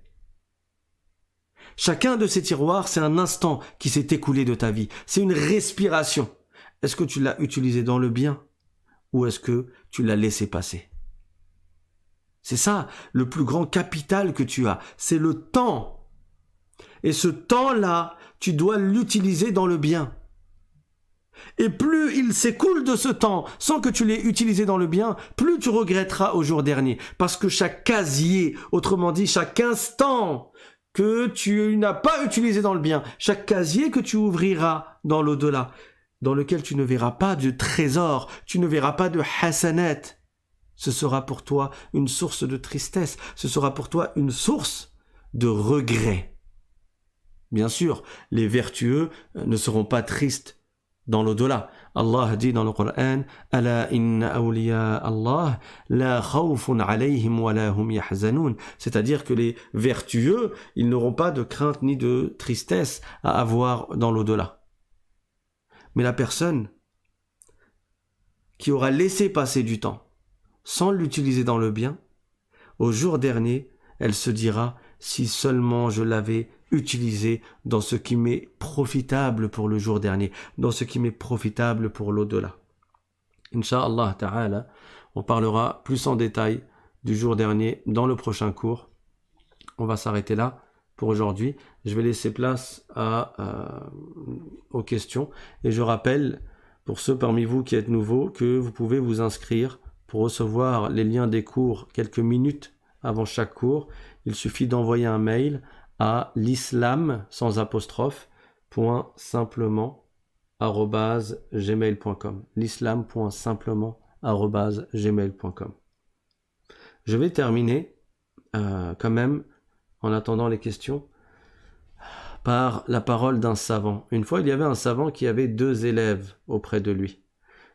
Chacun de ces tiroirs, c'est un instant qui s'est écoulé de ta vie. C'est une respiration. Est-ce que tu l'as utilisé dans le bien ou est-ce que tu l'as laissé passer ? C'est ça, le plus grand capital que tu as. C'est le temps. Et ce temps-là, tu dois l'utiliser dans le bien. Et plus il s'écoule de ce temps sans que tu l'aies utilisé dans le bien, plus tu regretteras au jour dernier. Parce que chaque casier, autrement dit, chaque instant que tu n'as pas utilisé dans le bien, chaque casier que tu ouvriras dans l'au-delà, dans lequel tu ne verras pas de trésor, tu ne verras pas de hasanat, ce sera pour toi une source de tristesse, ce sera pour toi une source de regret. Bien sûr, les vertueux ne seront pas tristes dans l'au-delà. Allah dit dans le Coran, Ala inna awliya Allah la khawfun alayhim wa la hum yahzanun. C'est-à-dire que les vertueux, ils n'auront pas de crainte ni de tristesse à avoir dans l'au-delà. Mais la personne qui aura laissé passer du temps sans l'utiliser dans le bien, au jour dernier, elle se dira si seulement je l'avais utilisé dans ce qui m'est profitable pour le jour dernier, dans ce qui m'est profitable pour l'au-delà. Inch'Allah ta'ala, on parlera plus en détail du jour dernier dans le prochain cours. On va s'arrêter là pour aujourd'hui. Je vais laisser place aux questions. Et je rappelle, pour ceux parmi vous qui êtes nouveaux, que vous pouvez vous inscrire pour recevoir les liens des cours quelques minutes avant chaque cours. Il suffit d'envoyer un mail à l'islam sans apostrophe .simplement@gmail.com l'islam.simplement@gmail.com. Je vais terminer quand même, en attendant les questions, par la parole d'un savant. Une fois, il y avait un savant qui avait 2 élèves auprès de lui.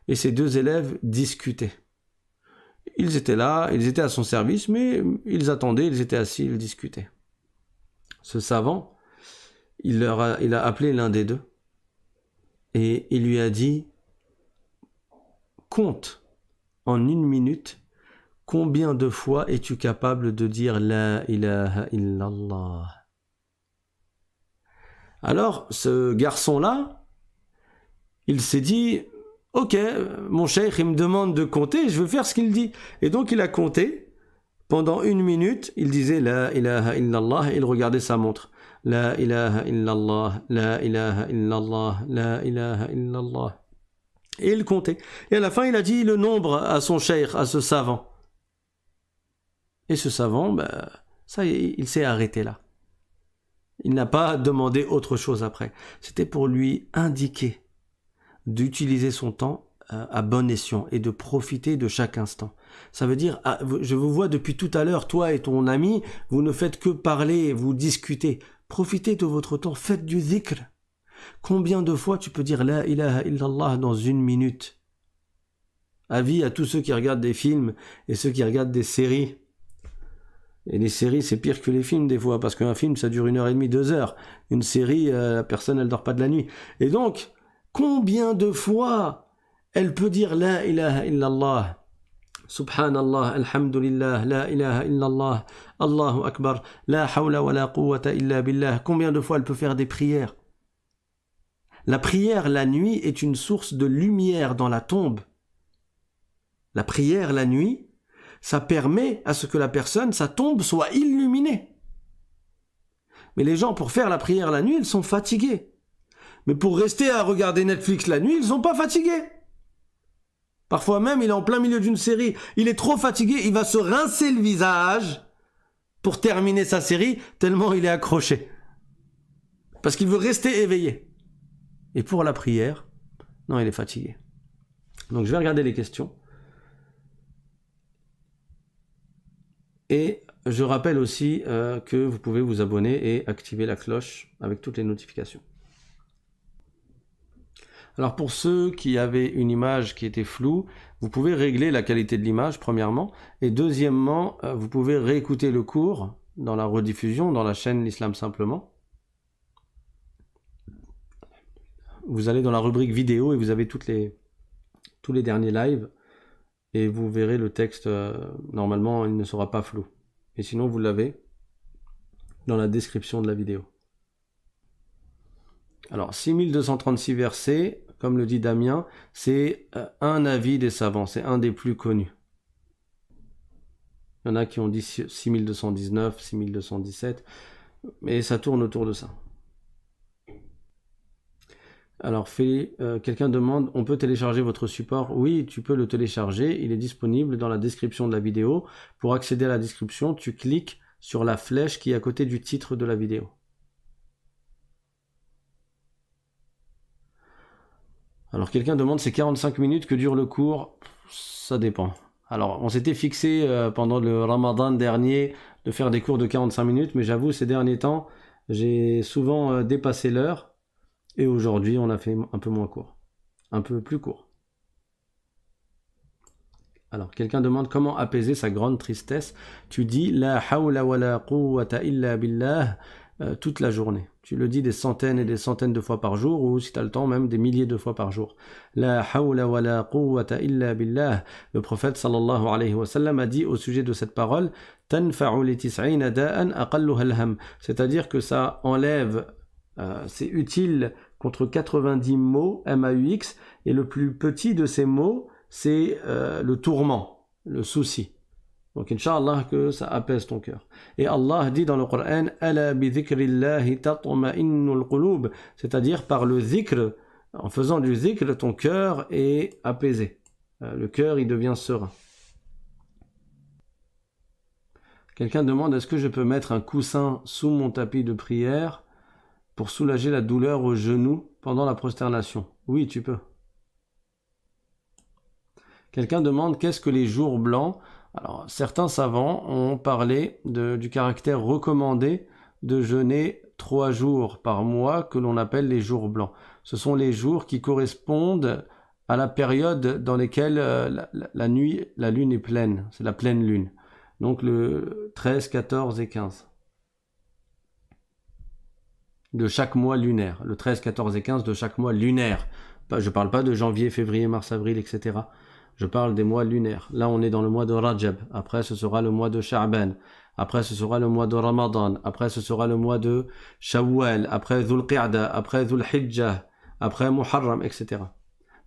Et ces 2 élèves discutaient. Ils étaient là, ils étaient à son service, mais ils attendaient, ils étaient assis, ils discutaient. Ce savant, il a appelé l'un des 2 et il lui a dit « Compte en 1 minute combien de fois es-tu capable de dire La ilaha illallah » Alors, ce garçon-là, il s'est dit « Ok, mon cheikh, il me demande de compter, je veux faire ce qu'il dit. » Et donc, il a compté. Pendant 1 minute, il disait « La ilaha illallah » et il regardait sa montre. « La ilaha illallah, la ilaha illallah, la ilaha illallah » Et il comptait. Et à la fin, il a dit le nombre à son cheikh, à ce savant. Et ce savant, ça y est, il s'est arrêté là. Il n'a pas demandé autre chose après. C'était pour lui indiquer d'utiliser son temps à bon escient et de profiter de chaque instant. Ça veut dire, je vous vois depuis tout à l'heure, toi et ton ami, vous ne faites que parler, vous discutez. Profitez de votre temps, faites du dhikr. Combien de fois tu peux dire La ilaha illallah dans 1 minute ? Avis à tous ceux qui regardent des films et ceux qui regardent des séries. Et les séries, c'est pire que les films des fois, parce qu'un film, ça dure 1h30, 2 heures. Une série, la personne, elle dort pas de la nuit. Et donc, combien de fois elle peut dire La ilaha illallah, Subhanallah, Alhamdulillah, La ilaha illallah, Allahu Akbar, La hawla wa la quwwata illa billah. Combien de fois elle peut faire des prières ? La prière la nuit est une source de lumière dans la tombe. La prière la nuit, ça permet à ce que la personne, sa tombe, soit illuminée. Mais les gens, pour faire la prière la nuit, ils sont fatigués. Mais pour rester à regarder Netflix la nuit, ils ne sont pas fatigués. Parfois même, il est en plein milieu d'une série, il est trop fatigué, il va se rincer le visage pour terminer sa série, tellement il est accroché. Parce qu'il veut rester éveillé. Et pour la prière, non, il est fatigué. Donc je vais regarder les questions. Et je rappelle aussi que vous pouvez vous abonner et activer la cloche avec toutes les notifications. Alors pour ceux qui avaient une image qui était floue, vous pouvez régler la qualité de l'image premièrement, et deuxièmement, vous pouvez réécouter le cours dans la rediffusion, dans la chaîne L'Islam Simplement. Vous allez dans la rubrique vidéo et vous avez tous les derniers lives, et vous verrez le texte, normalement il ne sera pas flou. Et sinon vous l'avez dans la description de la vidéo. Alors 6236 versets, comme le dit Damien, c'est un avis des savants, c'est un des plus connus. Il y en a qui ont dit 6219, 6217, mais ça tourne autour de ça. Alors quelqu'un demande, on peut télécharger votre support? Oui, tu peux le télécharger, il est disponible dans la description de la vidéo. Pour accéder à la description, tu cliques sur la flèche qui est à côté du titre de la vidéo. Alors quelqu'un demande, c'est 45 minutes que dure le cours? Ça dépend. Alors on s'était fixé pendant le Ramadan dernier de faire des cours de 45 minutes, mais j'avoue ces derniers temps, j'ai souvent dépassé l'heure. Et aujourd'hui, on a fait un peu moins court. Un peu plus court. Alors, quelqu'un demande comment apaiser sa grande tristesse. Tu dis la hawla wa la quwwata illa billah toute la journée. Tu le dis des centaines et des centaines de fois par jour, ou si tu as le temps, même des milliers de fois par jour. La hawla wa la quwwata illa billah. Le prophète sallallahu alayhi wa sallam a dit au sujet de cette parole, tanfa'u li tis'ina da'an aqalluha al-ham. C'est-à-dire que ça enlève, c'est utile contre 90 mots, M-A-U-X, et le plus petit de ces mots, c'est le tourment, le souci. Donc, Inch'Allah, que ça apaise ton cœur. Et Allah dit dans le Coran, Ala bi dhikrillahi tatma'innul qulub, c'est-à-dire par le dhikr, en faisant du dhikr, ton cœur est apaisé. Le cœur, il devient serein. Quelqu'un demande, est-ce que je peux mettre un coussin sous mon tapis de prière pour soulager la douleur au genou pendant la prosternation? Oui, tu peux. Quelqu'un demande qu'est-ce que les jours blancs? Alors, certains savants ont parlé du caractère recommandé de jeûner 3 jours par mois que l'on appelle les jours blancs. Ce sont les jours qui correspondent à la période dans laquelle la nuit, la lune est pleine. C'est la pleine lune. Donc le 13, 14 et 15. De chaque mois lunaire. Le 13, 14 et 15 de chaque mois lunaire. Je ne parle pas de janvier, février, mars, avril, etc. Je parle des mois lunaires. Là, on est dans le mois de Rajab. Après, ce sera le mois de Sha'ban. Après, ce sera le mois de Ramadan. Après, ce sera le mois de Shawwal. Après, Dhul Qa'da. Après, Dhul Hijjah. Après, Muharram, etc.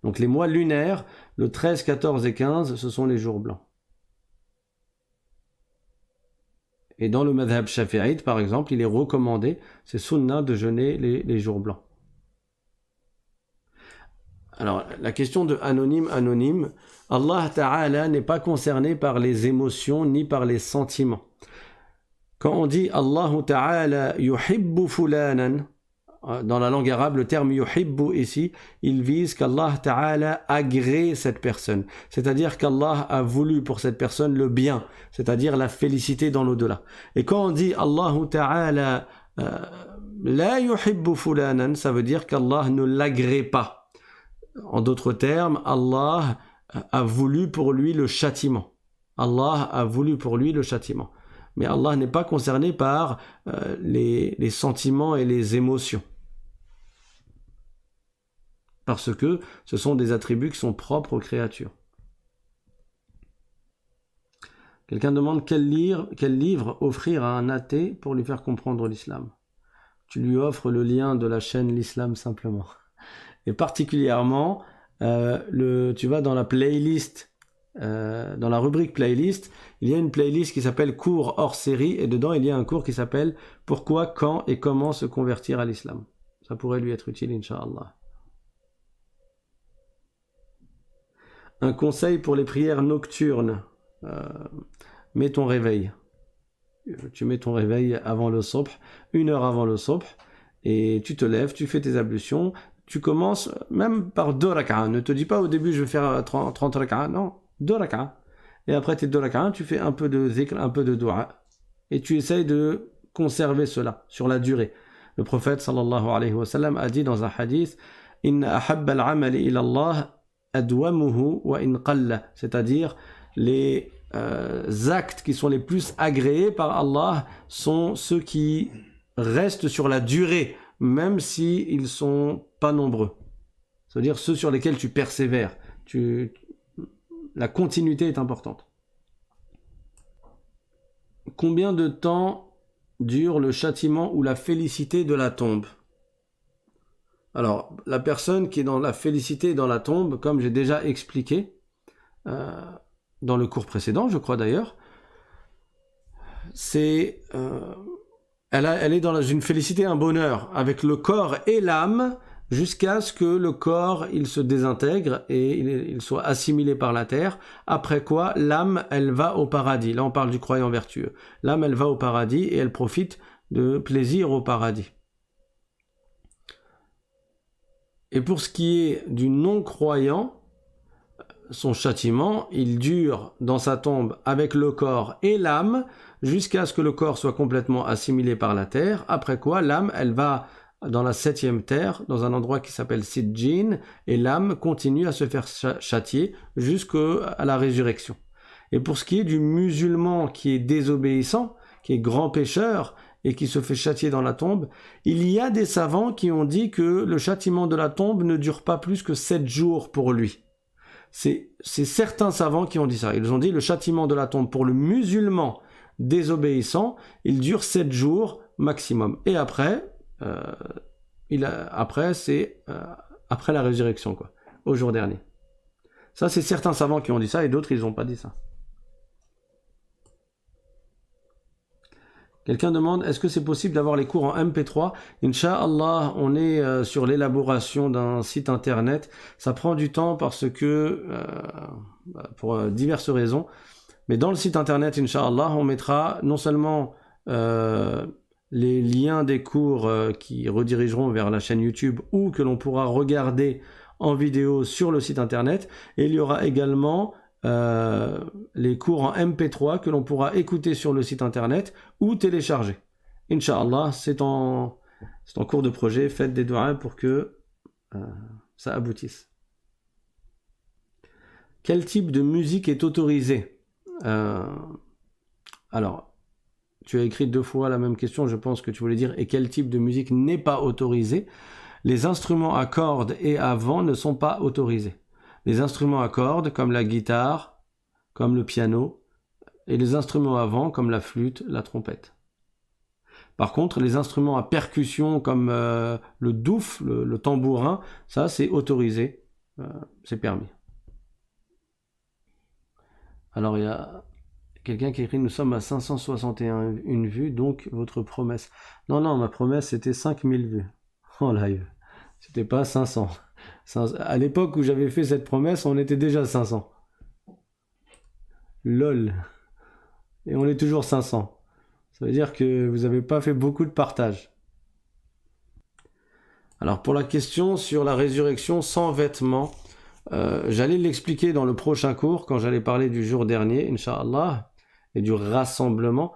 Donc, les mois lunaires, le 13, 14 et 15, ce sont les jours blancs. Et dans le madhab shafi'ite, par exemple, il est recommandé, c'est sunnah de jeûner les jours blancs. Alors, la question de anonyme, Allah Ta'ala n'est pas concerné par les émotions ni par les sentiments. Quand on dit Allah Ta'ala yuhibbu fulanan, dans la langue arabe, le terme yuhibbu ici, il vise qu'Allah Ta'ala agrée cette personne. C'est-à-dire qu'Allah a voulu pour cette personne le bien, c'est-à-dire la félicité dans l'au-delà. Et quand on dit Allah Ta'ala la yuhibbu fulanan, ça veut dire qu'Allah ne l'agrée pas. En d'autres termes, Allah a voulu pour lui le châtiment. Allah a voulu pour lui le châtiment. Mais Allah n'est pas concerné par les sentiments et les émotions. Parce que ce sont des attributs qui sont propres aux créatures. Quelqu'un demande quel livre offrir à un athée pour lui faire comprendre l'islam. Tu lui offres le lien de la chaîne L'Islam Simplement. Et particulièrement, tu vas dans la playlist, dans la rubrique playlist, il y a une playlist qui s'appelle cours hors série, et dedans il y a un cours qui s'appelle pourquoi, quand et comment se convertir à l'islam. Ça pourrait lui être utile, Inch'Allah. Un conseil pour les prières nocturnes. Mets ton réveil. Tu mets ton réveil avant le subh, 1 heure avant le subh, et tu te lèves, tu fais tes ablutions. Tu commences même par 2 rak'ah. Ne te dis pas au début je vais faire 30 rak'ah. Non, 2 rak'ah. et après tes 2 rak'ah, tu fais un peu de zikr, un peu de dua, et tu essayes de conserver cela sur la durée. Le prophète sallallahu alayhi wa sallam a dit dans un hadith, Inna ahabba al-amali ila Allah adwamuhu wa in qalla, c'est-à-dire les actes qui sont les plus agréés par Allah sont ceux qui restent sur la durée, même s'ils ne sont pas nombreux. C'est-à-dire ceux sur lesquels tu persévères. La continuité est importante. Combien de temps dure le châtiment ou la félicité de la tombe? Alors, la personne qui est dans la félicité et dans la tombe, comme j'ai déjà expliqué dans le cours précédent, je crois d'ailleurs, c'est elle est dans une félicité, un bonheur, avec le corps et l'âme, jusqu'à ce que le corps il se désintègre et il soit assimilé par la terre, après quoi l'âme elle va au paradis. Là on parle du croyant vertueux. L'âme elle va au paradis et elle profite de plaisir au paradis. Et pour ce qui est du non-croyant, son châtiment, il dure dans sa tombe avec le corps et l'âme, jusqu'à ce que le corps soit complètement assimilé par la terre, après quoi l'âme elle va dans la 7e terre, dans un endroit qui s'appelle Sijjin, et l'âme continue à se faire châtier jusqu'à la résurrection. Et pour ce qui est du musulman qui est désobéissant, qui est grand pécheur, et qui se fait châtier dans la tombe, il y a des savants qui ont dit que le châtiment de la tombe ne dure pas plus que 7 jours pour lui. C'est certains savants qui ont dit ça. Ils ont dit le châtiment de la tombe pour le musulman désobéissant, il dure 7 jours maximum. Et après, c'est après la résurrection, quoi, au jour dernier. Ça, c'est certains savants qui ont dit ça, et d'autres, ils n'ont pas dit ça. Quelqu'un demande, est-ce que c'est possible d'avoir les cours en MP3? Inch'Allah, on est sur l'élaboration d'un site internet. Ça prend du temps parce que, pour diverses raisons, mais dans le site internet, Inch'Allah, on mettra non seulement les liens des cours qui redirigeront vers la chaîne YouTube ou que l'on pourra regarder en vidéo sur le site internet, et il y aura également les cours en MP3 que l'on pourra écouter sur le site internet ou télécharger. Inch'Allah, c'est en cours de projet. Faites des doigts pour que ça aboutisse. Quel type de musique est autorisé? Alors, tu as écrit 2 fois la même question, je pense que tu voulais dire, et quel type de musique n'est pas autorisé? Les instruments à cordes et à vent ne sont pas autorisés. Les instruments à cordes, comme la guitare, comme le piano, et les instruments à vent, comme la flûte, la trompette. Par contre, les instruments à percussion, comme le douf, le tambourin, ça c'est autorisé, c'est permis. Alors il y a quelqu'un qui écrit, nous sommes à 561 vues, donc votre promesse. Non, ma promesse c'était 5000 vues en live, c'était pas 500. À l'époque où j'avais fait cette promesse, on était déjà 500. LOL. Et on est toujours 500. Ça veut dire que vous n'avez pas fait beaucoup de partage. Alors pour la question sur la résurrection sans vêtements, j'allais l'expliquer dans le prochain cours quand j'allais parler du jour dernier, Inch'Allah, et du rassemblement.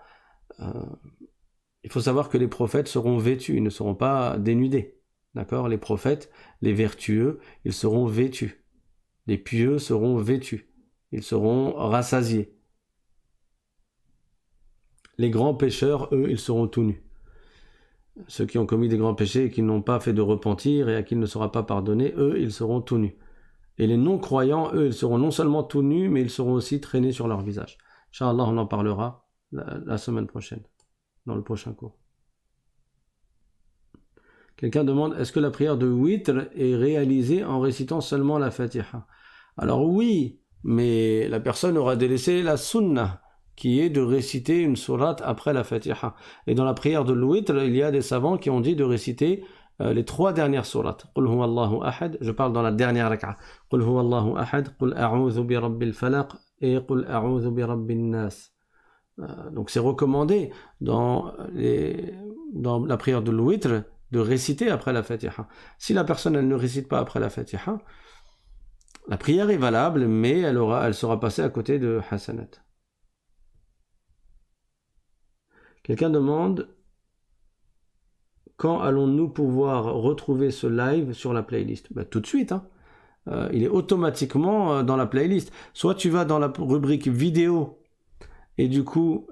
Il faut savoir que les prophètes seront vêtus, ils ne seront pas dénudés. D'accord? Les prophètes, les vertueux, ils seront vêtus. Les pieux seront vêtus. Ils seront rassasiés. Les grands pécheurs, eux, ils seront tout nus. Ceux qui ont commis des grands péchés et qui n'ont pas fait de repentir et à qui il ne sera pas pardonné, eux, ils seront tout nus. Et les non-croyants, eux, ils seront non seulement tout nus, mais ils seront aussi traînés sur leur visage. Inch'Allah, on en parlera la semaine prochaine, dans le prochain cours. Quelqu'un demande, est-ce que la prière de witr est réalisée en récitant seulement la Fatiha? Alors oui, mais la personne aura délaissé la sunnah, qui est de réciter une sourate après la Fatiha. Et dans la prière de l'witr, il y a des savants qui ont dit de réciter les 3 dernières sourates. Qul huwa Allahu ahad, je parle dans la dernière rak'a. Qul huwa Allahu ahad, Qul a'udhu bi rabbil falaq et Qul a'udhu bi rabbin nas. Donc c'est recommandé dans la prière de l'witr de réciter après la Fatiha. Si la personne elle ne récite pas après la Fatiha, La prière est valable, mais elle sera passée à côté de hasanat. Quelqu'un demande quand allons-nous pouvoir retrouver ce live sur la playlist? Tout de suite, hein. Il est automatiquement dans la playlist. Soit tu vas dans la rubrique vidéo et du coup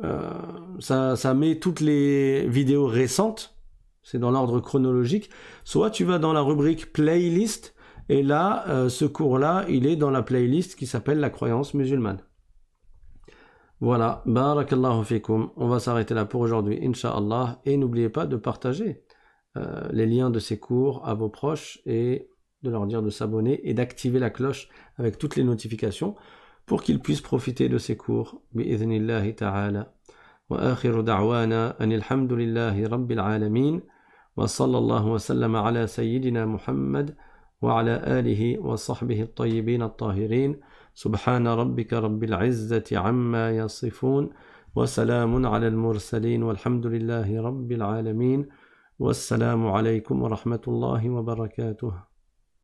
ça met toutes les vidéos récentes, c'est dans l'ordre chronologique. Soit tu vas dans la rubrique playlist et là ce cours-là il est dans la playlist qui s'appelle la croyance musulmane. Voilà, barakallahu fikum. On va s'arrêter là pour aujourd'hui, incha'Allah, et n'oubliez pas de partager les liens de ces cours à vos proches et de leur dire de s'abonner et d'activer la cloche avec toutes les notifications pour qu'ils puissent profiter de ces cours bi'idhnillahi ta'ala. Wa akhiru da'wana anil hamdulillahi rabbil alamin wa sallallahu wa sallama ala sayyidina Muhammad wa ala alihi wa sahbihi at-tayyibin at-tahirin. Subhana rabbika rabbil izzati amma yasifun wa salamun ala al-mursalin walhamdulillahi rabbil alamin. Wassalamu alaykum wa rahmatullahi wa barakatuh.